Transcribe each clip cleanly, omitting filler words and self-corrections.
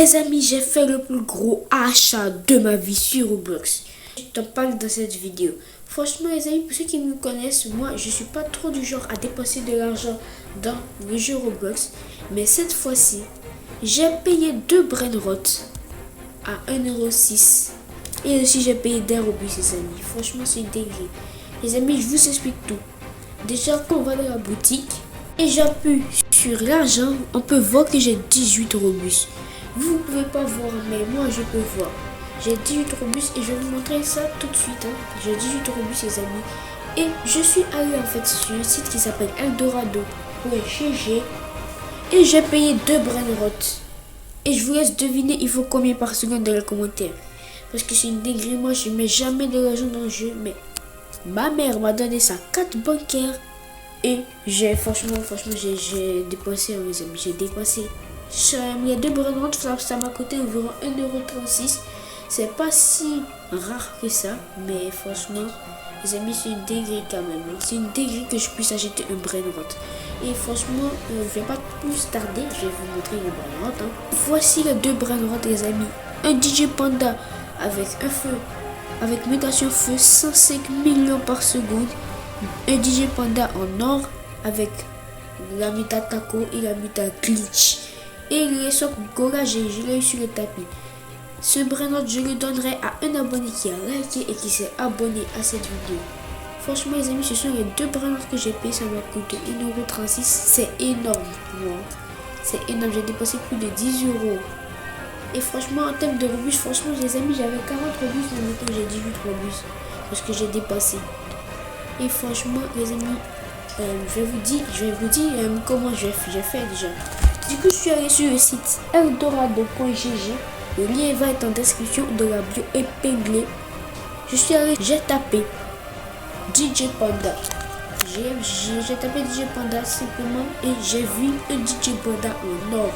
Les amis, j'ai fait le plus gros achat de ma vie sur Roblox. Je t'en parle dans cette vidéo. Franchement les amis, pour ceux qui me connaissent, moi je suis pas trop du genre à dépenser de l'argent dans le jeu Roblox. Mais cette fois-ci, j'ai payé 2 brainrots à 1,06 €. Et aussi j'ai payé des robux les amis. Franchement c'est une dinguerie. Les amis, je vous explique tout. Déjà quand on va dans la boutique et j'appuie sur l'argent, on peut voir que j'ai 18 robux. Vous ne pouvez pas voir, mais moi je peux voir. J'ai 18 robux et je vais vous montrer ça tout de suite. J'ai 18 robux les amis. Et je suis allé en fait sur un site qui s'appelle eldorado.gg et j'ai payé 2 brainrots. Et je vous laisse deviner il faut combien par seconde dans les commentaires. Parce que c'est une dinguerie, moi je mets jamais de l'argent dans le jeu, mais ma mère m'a donné sa carte bancaire. Et j'ai franchement j'ai dépensé mes amis, j'ai dépensé. Les 2 brainrots, ça m'a coûté environ 1,36 €. C'est pas si rare que ça, mais franchement, les amis, c'est une dinguerie quand même. C'est une dinguerie que je puisse acheter un brainrot. Et franchement, je vais pas plus tarder, je vais vous montrer le brainrot. Voici les 2 brainrots les amis. Un DJ Panda avec un feu, avec mutation feu 105 millions par seconde. Un DJ Panda en or avec la muta taco et la muta glitch. Et les socks Gora, je l'ai eu sur le tapis. Ce brainrot, je le donnerai à un abonné qui a liké et qui s'est abonné à cette vidéo. Franchement les amis, ce sont les 2 brainrots que j'ai payé, ça m'a coûté 1,36 €. C'est énorme pour moi. C'est énorme, j'ai dépensé plus de 10 €. Et franchement, en termes de robux, franchement les amis, j'avais 40 robux, mais maintenant j'ai 18 robux. Parce que j'ai dépassé. Et franchement les amis, je vais vous dire comment j'ai fait déjà. Du coup, je suis allé sur le site eldorado.gg. Le lien va être en description de la bio épinglée. J'ai tapé DJ Panda. J'ai tapé DJ Panda simplement et j'ai vu un DJ Panda en or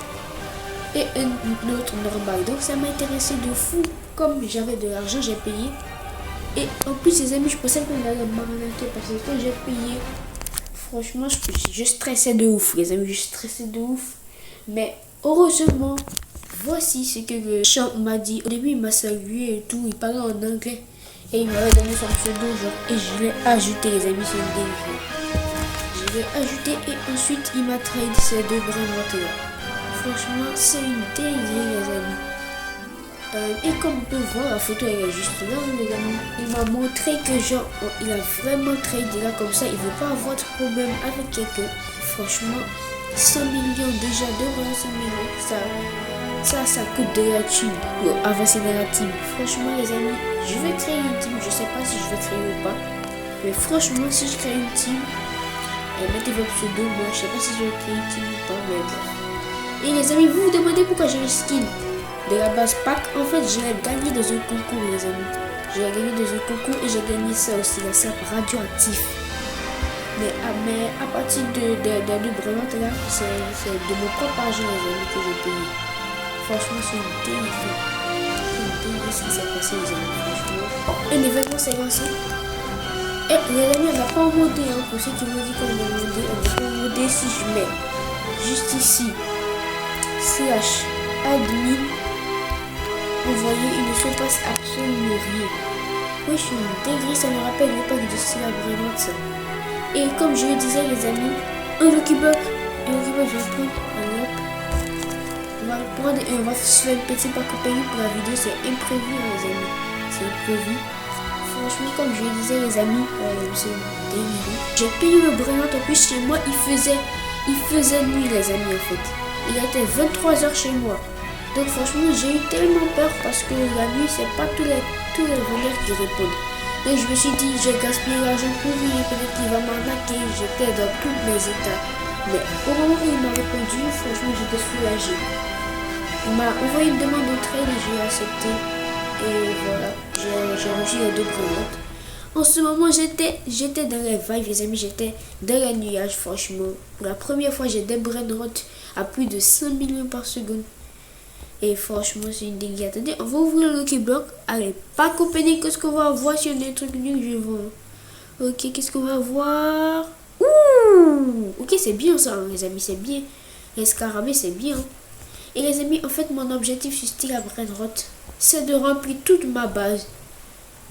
et un autre normal. Donc ça m'a intéressé de fou. Comme j'avais de l'argent, j'ai payé. Et en plus les amis, je pensais qu'on allait m'arnaquer parce que quand j'ai payé, franchement, je stressais de ouf les amis, je stressais de ouf. Mais heureusement, voici ce que le champ m'a dit. Au début, il m'a salué et tout. Il parlait en anglais. Et il m'avait donné son pseudo. Et je l'ai ajouté, les amis. C'est une dinguerie. Je l'ai ajouté et ensuite, il m'a trade ces 2 brainrots là. Franchement, c'est une dinguerie, les amis. Et comme on peut voir, la photo elle est juste là, les amis. Il m'a montré que genre, il a vraiment tradé là comme ça. Il ne veut pas avoir de problème avec quelqu'un. Franchement, 100 millions déjà, 2,5 millions, ça coûte de la thune pour avancer dans la team. Franchement les amis, je vais créer une team, je sais pas si je vais créer ou pas, mais franchement si je crée une team, mettez votre pseudo, moi je sais pas si je vais créer une team ou pas, mais bref. Et les amis, vous vous demandez pourquoi j'ai le skin de la base pack. En fait je l'ai gagné dans un concours les amis, je l'ai gagné dans un concours et j'ai gagné ça aussi, la sape radioactif. Mais à partir de 2 brainrots là, c'est de mon propre argent les amis que j'ai payé. Franchement c'est une dinguerie. C'est une dinguerie ce qui s'est passé les amis, franchement. Un événement s'est lancé. Et les amis, on n'a pas modé pour ceux qui m'ont dit qu'on a modé. On n'a pas modé. Si je mets juste ici /admin, vous voyez il ne se passe absolument rien. Oui, je suis une dinguerie, ça me rappelle l'époque de Silla Brainrot ça. Et comme je le disais les amis, un Lucky Block, je vais prendre on va faire une petite accompagnement pour la vidéo, c'est imprévu les amis, c'est imprévu. Franchement comme je le disais les amis, c'est une dinguerie. J'ai payé le brainrot, en plus chez moi il faisait nuit les amis en fait. Il était 23 h chez moi. Donc franchement j'ai eu tellement peur parce que la nuit c'est pas tous les vendeurs qui répondent. Donc je me suis dit, j'ai gaspillé l'argent pour lui, peut-être qu'il va m'arnaquer. J'étais dans tous mes états. Mais au moment où il m'a répondu, franchement j'étais soulagée. Il m'a envoyé une demande de trade et j'ai accepté. Et voilà, j'ai reçu les 2 brainrots. En ce moment j'étais dans les vibes les amis, j'étais dans les nuages franchement. Pour la première fois j'ai des brainrots à plus de 100 millions par seconde. Et franchement c'est une dinguerie. Attendez, on va ouvrir le Lucky Block. Allez, pas copier, qu'est-ce qu'on va voir si on a un truc nul, je vois. Ok, qu'est-ce qu'on va voir? Ouh, ok, c'est bien ça, les amis, c'est bien. Les scarabées, c'est bien. Et les amis, en fait, mon objectif sur Steel à Brainrot, c'est de remplir toute ma base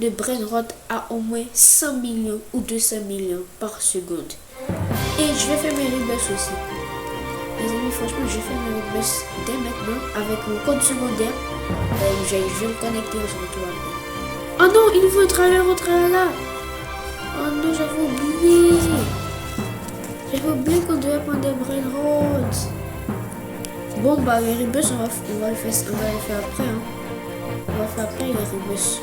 de Brainrot à au moins 100 millions ou 200 millions par seconde. Et je vais faire mes rebus aussi. Les amis, franchement, je vais faire mes rebus dès maintenant avec mon code secondaire. Je vais le connecter sur le toit. Oh non, il nous faut un trailer au trailer. Oh non, j'avais oublié. J'avais oublié qu'on devait prendre des Brainrot. Bon, bah, les rebus, on va les faire après. Hein. On va faire après les rebus.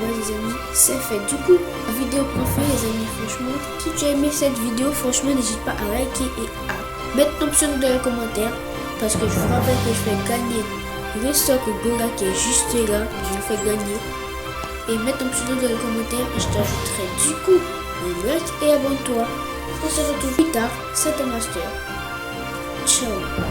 Les amis, c'est fait. Du coup, la vidéo prend fin, les amis. Franchement, si tu as aimé cette vidéo, franchement, n'hésite pas à liker et à mettre ton pseudo dans les commentaires. Parce que je vous rappelle que je fais gagner le stock Gola qui est juste là. Je le fais gagner. Et mets ton pseudo dans les commentaires et je t'ajouterai du coup un like et abonne-toi. On se retrouve plus tard. C'était Master. Ciao.